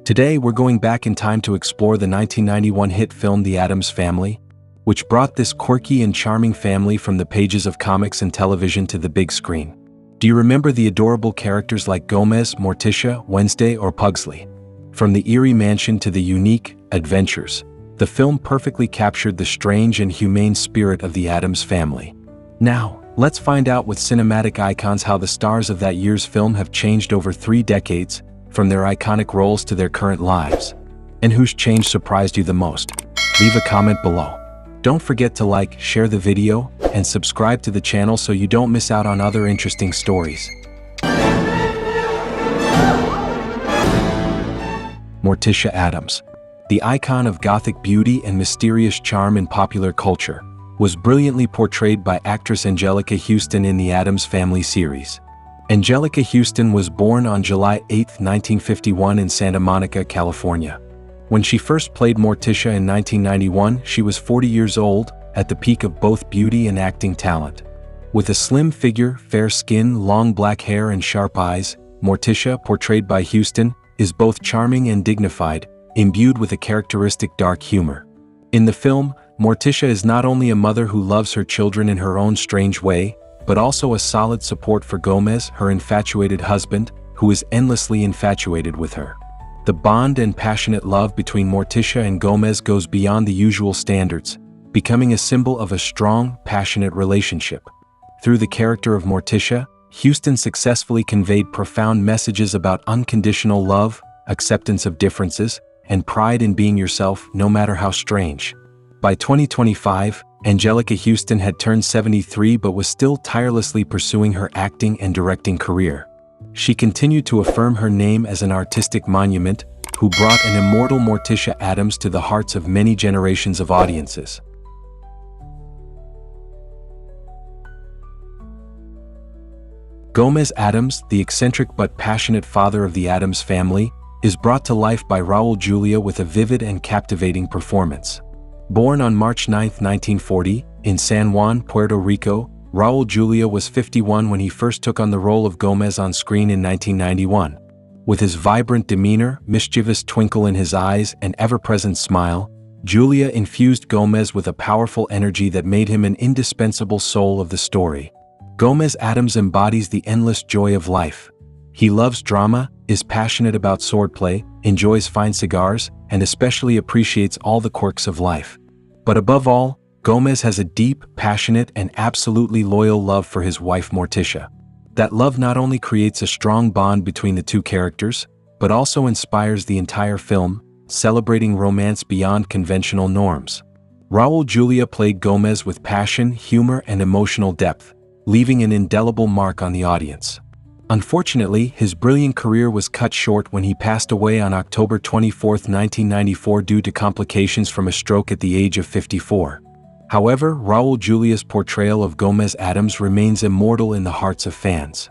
Today, we're going back in time to explore the 1991 hit film The Addams Family, which brought this quirky and charming family from the pages of comics and television to the big screen. Do you remember the adorable characters like Gomez, Morticia, Wednesday, or Pugsley? From the eerie mansion to the unique adventures, the film perfectly captured the strange and humane spirit of the Addams family. Now, let's find out with cinematic icons how the stars of that year's film have changed over 3 decades, from their iconic roles to their current lives. And whose change surprised you the most? Leave a comment below. Don't forget to like, share the video, and subscribe to the channel so you don't miss out on other interesting stories. Morticia Addams, the icon of Gothic beauty and mysterious charm in popular culture, was brilliantly portrayed by actress Anjelica Huston in the Addams Family series. Anjelica Huston was born on July 8, 1951 in Santa Monica, California. When she first played Morticia in 1991, she was 40 years old, at the peak of both beauty and acting talent. With a slim figure, fair skin, long black hair, and sharp eyes, Morticia, portrayed by Huston, is both charming and dignified, imbued with a characteristic dark humor. In the film, Morticia is not only a mother who loves her children in her own strange way, but also a solid support for Gomez, her infatuated husband, who is endlessly infatuated with her. The bond and passionate love between Morticia and Gomez goes beyond the usual standards, becoming a symbol of a strong, passionate relationship. Through the character of Morticia, Huston successfully conveyed profound messages about unconditional love, acceptance of differences, and pride in being yourself, no matter how strange. By 2025, Anjelica Huston had turned 73 but was still tirelessly pursuing her acting and directing career. She continued to affirm her name as an artistic monument, who brought an immortal Morticia Addams to the hearts of many generations of audiences. Gomez Addams, the eccentric but passionate father of the Addams family, is brought to life by Raul Julia with a vivid and captivating performance. Born on March 9, 1940, in San Juan, Puerto Rico, Raul Julia was 51 when he first took on the role of Gomez on screen in 1991. With his vibrant demeanor, mischievous twinkle in his eyes, and ever-present smile, Julia infused Gomez with a powerful energy that made him an indispensable soul of the story. Gomez Addams embodies the endless joy of life. He loves drama, is passionate about swordplay, enjoys fine cigars, and especially appreciates all the quirks of life. But above all, Gomez has a deep, passionate, and absolutely loyal love for his wife Morticia. That love not only creates a strong bond between the two characters, but also inspires the entire film, celebrating romance beyond conventional norms. Raul Julia played Gomez with passion, humor, and emotional depth, leaving an indelible mark on the audience. Unfortunately, his brilliant career was cut short when he passed away on October 24, 1994 due to complications from a stroke at the age of 54. However, Raul Julia's portrayal of Gomez Addams remains immortal in the hearts of fans.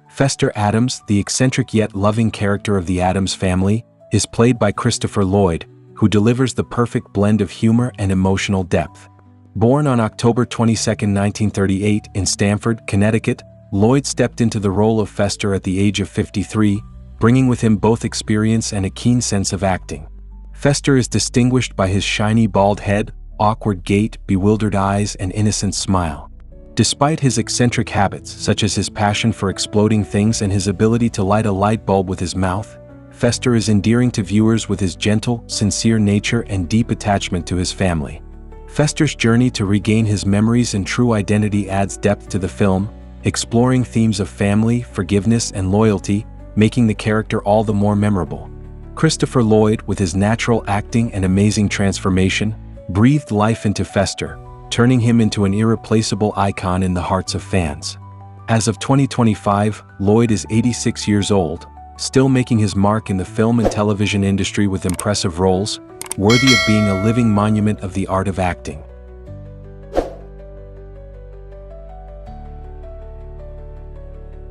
Fester Addams, the eccentric yet loving character of the Addams family, is played by Christopher Lloyd, who delivers the perfect blend of humor and emotional depth. Born on October 22, 1938, in Stamford, Connecticut, Lloyd stepped into the role of Fester at the age of 53, bringing with him both experience and a keen sense of acting. Fester is distinguished by his shiny bald head, awkward gait, bewildered eyes, and innocent smile. Despite his eccentric habits, such as his passion for exploding things and his ability to light a light bulb with his mouth, Fester is endearing to viewers with his gentle, sincere nature and deep attachment to his family. Fester's journey to regain his memories and true identity adds depth to the film, exploring themes of family, forgiveness, and loyalty, making the character all the more memorable. Christopher Lloyd, with his natural acting and amazing transformation, breathed life into Fester, turning him into an irreplaceable icon in the hearts of fans. As of 2025, Lloyd is 86 years old, still making his mark in the film and television industry with impressive roles, worthy of being a living monument of the art of acting.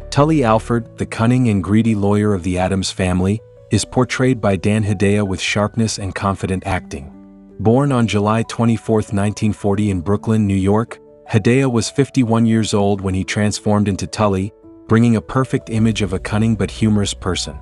Tully Alford, the cunning and greedy lawyer of the Addams family, is portrayed by hedaya with sharpness and confident acting. Born on July 24, 1940 in Brooklyn, New York, Hedaya was 51 years old when he transformed into Tully, bringing a perfect image of a cunning but humorous person.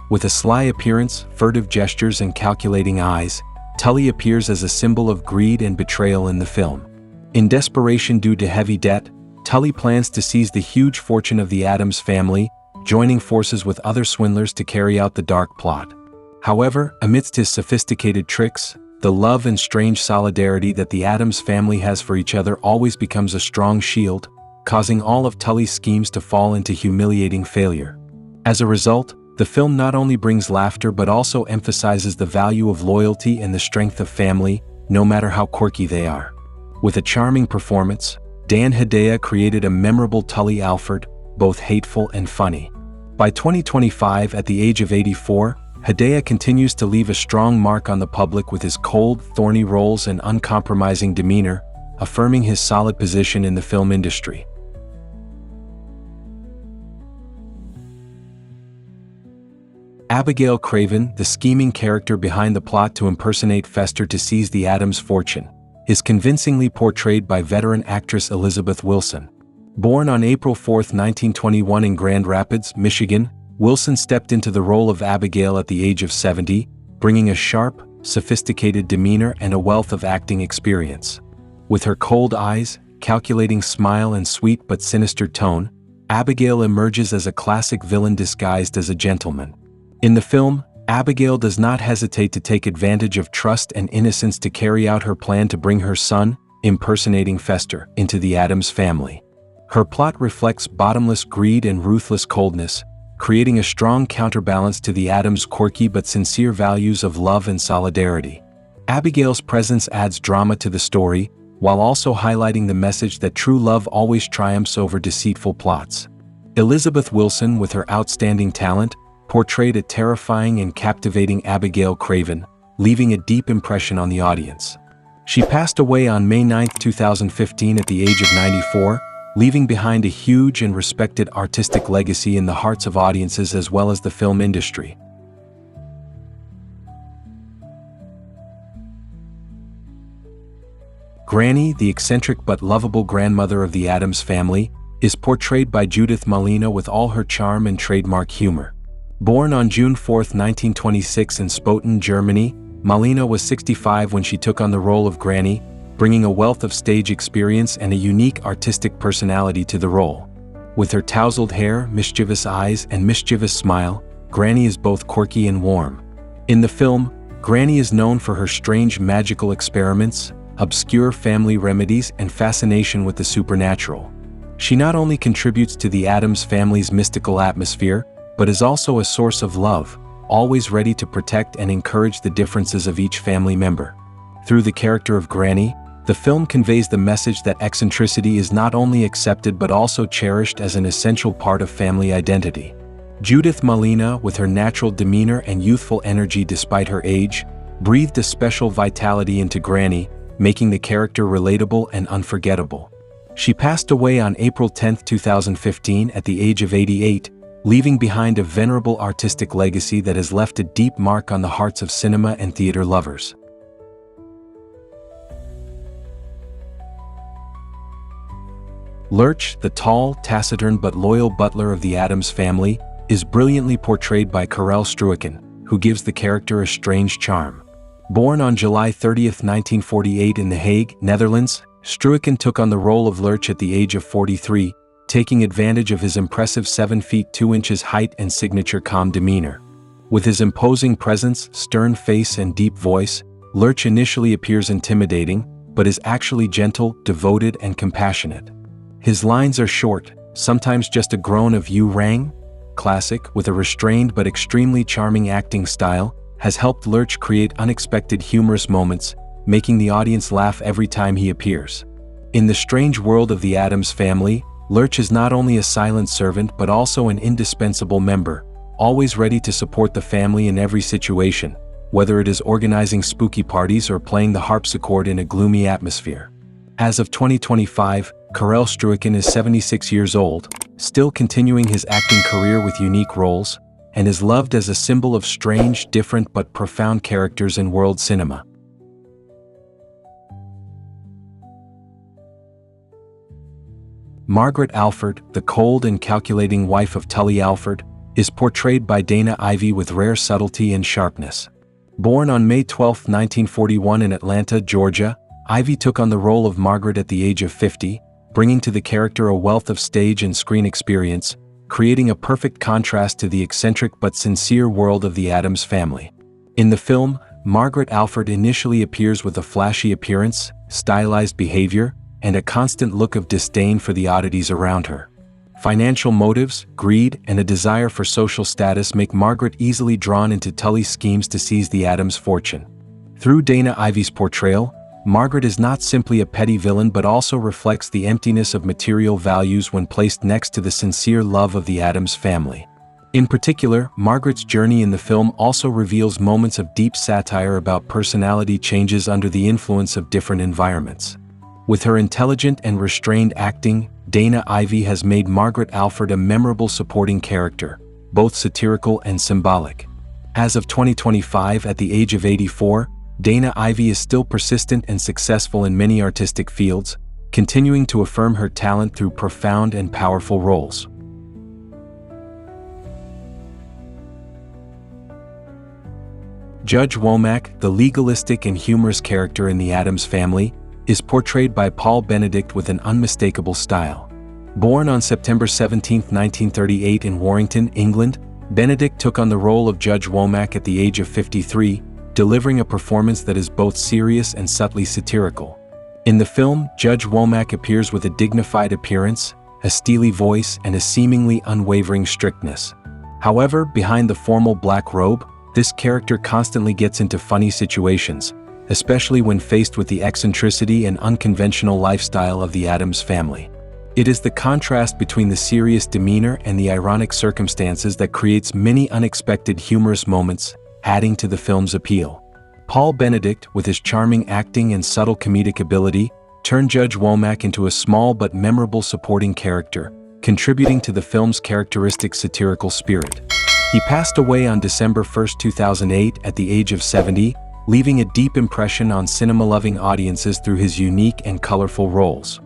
With a sly appearance, furtive gestures, and calculating eyes, Tully appears as a symbol of greed and betrayal in the film. In desperation due to heavy debt, Tully plans to seize the huge fortune of the Addams family, joining forces with other swindlers to carry out the dark plot. However, amidst his sophisticated tricks, the love and strange solidarity that the Addams family has for each other always becomes a strong shield, causing all of Tully's schemes to fall into humiliating failure. As a result, the film not only brings laughter but also emphasizes the value of loyalty and the strength of family, no matter how quirky they are. With a charming performance, Dan Hedaya created a memorable Tully Alfred, both hateful and funny. By 2025, at the age of 84, Hedaya continues to leave a strong mark on the public with his cold, thorny roles and uncompromising demeanor, affirming his solid position in the film industry. Abigail Craven, the scheming character behind the plot to impersonate Fester to seize the Addams fortune, is convincingly portrayed by veteran actress Elizabeth Wilson. Born on April 4, 1921 in Grand Rapids, Michigan, Wilson stepped into the role of Abigail at the age of 70, bringing a sharp, sophisticated demeanor and a wealth of acting experience. With her cold eyes, calculating smile, and sweet but sinister tone, Abigail emerges as a classic villain disguised as a gentleman. In the film, Abigail does not hesitate to take advantage of trust and innocence to carry out her plan to bring her son, impersonating Fester, into the Addams family. Her plot reflects bottomless greed and ruthless coldness, creating a strong counterbalance to the Addams' quirky but sincere values of love and solidarity. Abigail's presence adds drama to the story, while also highlighting the message that true love always triumphs over deceitful plots. Elizabeth Wilson, with her outstanding talent, portrayed a terrifying and captivating Abigail Craven, leaving a deep impression on the audience. She passed away on May 9, 2015 at the age of 94, leaving behind a huge and respected artistic legacy in the hearts of audiences as well as the film industry. Granny, the eccentric but lovable grandmother of the Addams family, is portrayed by Judith Malina with all her charm and trademark humor. Born on June 4, 1926 in Spoten, Germany, Malina was 65 when she took on the role of Granny, bringing a wealth of stage experience and a unique artistic personality to the role. With her tousled hair, mischievous eyes, and mischievous smile, Granny is both quirky and warm. In the film, Granny is known for her strange magical experiments, obscure family remedies, and fascination with the supernatural. She not only contributes to the Addams family's mystical atmosphere, but is also a source of love, always ready to protect and encourage the differences of each family member. Through the character of Granny, the film conveys the message that eccentricity is not only accepted but also cherished as an essential part of family identity. Judith Malina, with her natural demeanor and youthful energy despite her age, breathed a special vitality into Granny, making the character relatable and unforgettable. She passed away on April 10, 2015 at the age of 88, leaving behind a venerable artistic legacy that has left a deep mark on the hearts of cinema and theater lovers. Lurch, the tall, taciturn but loyal butler of the Addams family, is brilliantly portrayed by Carel Struycken, who gives the character a strange charm. Born on July 30, 1948 in The Hague, Netherlands, Struycken took on the role of Lurch at the age of 43, taking advantage of his impressive 7 feet 2 inches height and signature calm demeanor. With his imposing presence, stern face, and deep voice, Lurch initially appears intimidating, but is actually gentle, devoted, and compassionate. His lines are short, sometimes just a groan of "you rang?" Classic, with a restrained but extremely charming acting style, has helped Lurch create unexpected humorous moments, making the audience laugh every time he appears. In the strange world of the Addams family, Lurch is not only a silent servant but also an indispensable member, always ready to support the family in every situation, whether it is organizing spooky parties or playing the harpsichord in a gloomy atmosphere. As of 2025, Carel Struycken is 76 years old, still continuing his acting career with unique roles, and is loved as a symbol of strange, different but profound characters in world cinema. Margaret Alford, the cold and calculating wife of Tully Alford, is portrayed by Dana Ivey with rare subtlety and sharpness. Born on May 12, 1941 in Atlanta, Georgia, Ivey took on the role of Margaret at the age of 50, bringing to the character a wealth of stage and screen experience, creating a perfect contrast to the eccentric but sincere world of the Addams family. In the film, Margaret Alford initially appears with a flashy appearance, stylized behavior, and a constant look of disdain for the oddities around her. Financial motives, greed, and a desire for social status make Margaret easily drawn into Tully's schemes to seize the Addams fortune. Through Dana Ivey's portrayal, Margaret is not simply a petty villain but also reflects the emptiness of material values when placed next to the sincere love of the Addams family. In particular, Margaret's journey in the film also reveals moments of deep satire about personality changes under the influence of different environments. With her intelligent and restrained acting, Dana Ivey has made Margaret Alford a memorable supporting character, both satirical and symbolic. As of 2025, at the age of 84, Dana Ivey is still persistent and successful in many artistic fields, continuing to affirm her talent through profound and powerful roles. Judge Womack, the legalistic and humorous character in the Addams Family, is portrayed by Paul Benedict with an unmistakable style. Born on September 17, 1938 in Warrington, England, Benedict took on the role of Judge Womack at the age of 53, delivering a performance that is both serious and subtly satirical. In the film, Judge Womack appears with a dignified appearance, a steely voice, and a seemingly unwavering strictness. However, behind the formal black robe, this character constantly gets into funny situations, especially when faced with the eccentricity and unconventional lifestyle of the Addams family. It is the contrast between the serious demeanor and the ironic circumstances that creates many unexpected humorous moments, adding to the film's appeal. Paul Benedict, with his charming acting and subtle comedic ability, turned Judge Womack into a small but memorable supporting character, contributing to the film's characteristic satirical spirit. He passed away on December 1, 2008 at the age of 70, leaving a deep impression on cinema-loving audiences through his unique and colorful roles.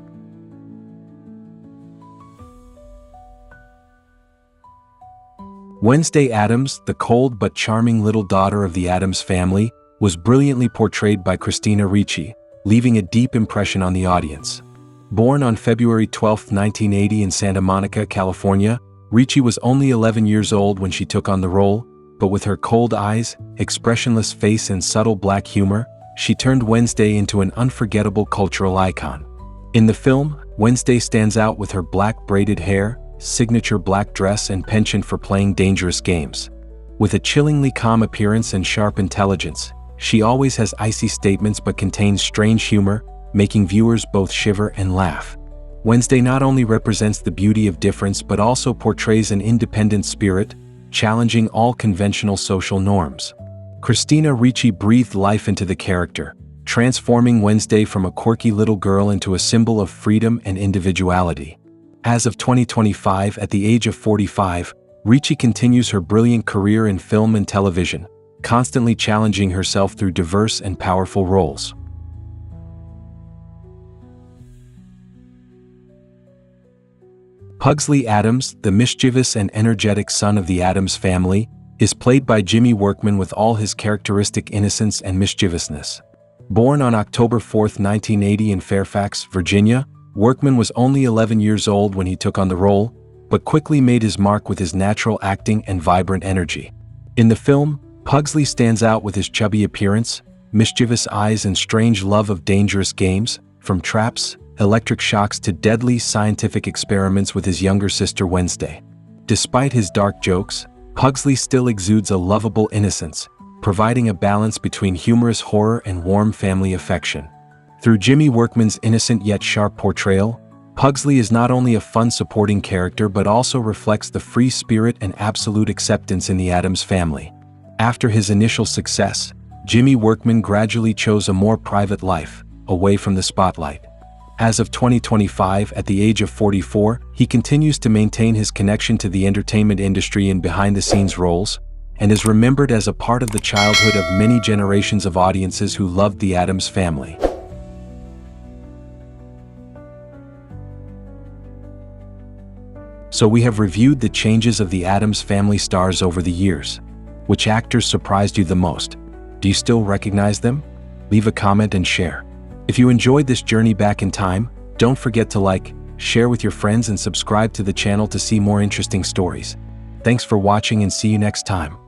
Wednesday Addams, the cold but charming little daughter of the Addams family, was brilliantly portrayed by Christina Ricci, leaving a deep impression on the audience. Born on February 12, 1980 in Santa Monica, California, Ricci was only 11 years old when she took on the role, but with her cold eyes, expressionless face, and subtle black humor, she turned Wednesday into an unforgettable cultural icon. In the film, Wednesday stands out with her black braided hair, signature black dress, and penchant for playing dangerous games. With a chillingly calm appearance and sharp intelligence, she always has icy statements but contains strange humor, making viewers both shiver and laugh. Wednesday not only represents the beauty of difference but also portrays an independent spirit, challenging all conventional social norms. Christina Ricci breathed life into the character, transforming Wednesday from a quirky little girl into a symbol of freedom and individuality. As of 2025, at the age of 45, Ricci continues her brilliant career in film and television, constantly challenging herself through diverse and powerful roles. Pugsley Addams, the mischievous and energetic son of the Addams family, is played by Jimmy Workman with all his characteristic innocence and mischievousness. Born on October 4, 1980 in Fairfax, Virginia, Workman was only 11 years old when he took on the role, but quickly made his mark with his natural acting and vibrant energy. In the film, Pugsley stands out with his chubby appearance, mischievous eyes, and strange love of dangerous games, from traps, electric shocks to deadly scientific experiments with his younger sister Wednesday. Despite his dark jokes, Pugsley still exudes a lovable innocence, providing a balance between humorous horror and warm family affection. Through Jimmy Workman's innocent yet sharp portrayal, Pugsley is not only a fun supporting character but also reflects the free spirit and absolute acceptance in the Addams family. After his initial success, Jimmy Workman gradually chose a more private life, away from the spotlight. As of 2025, at the age of 44, he continues to maintain his connection to the entertainment industry in behind-the-scenes roles, and is remembered as a part of the childhood of many generations of audiences who loved the Addams family. So we have reviewed the changes of the Addams Family stars over the years. Which actors surprised you the most? Do you still recognize them? Leave a comment and share. If you enjoyed this journey back in time, don't forget to like, share with your friends and subscribe to the channel to see more interesting stories. Thanks for watching and see you next time.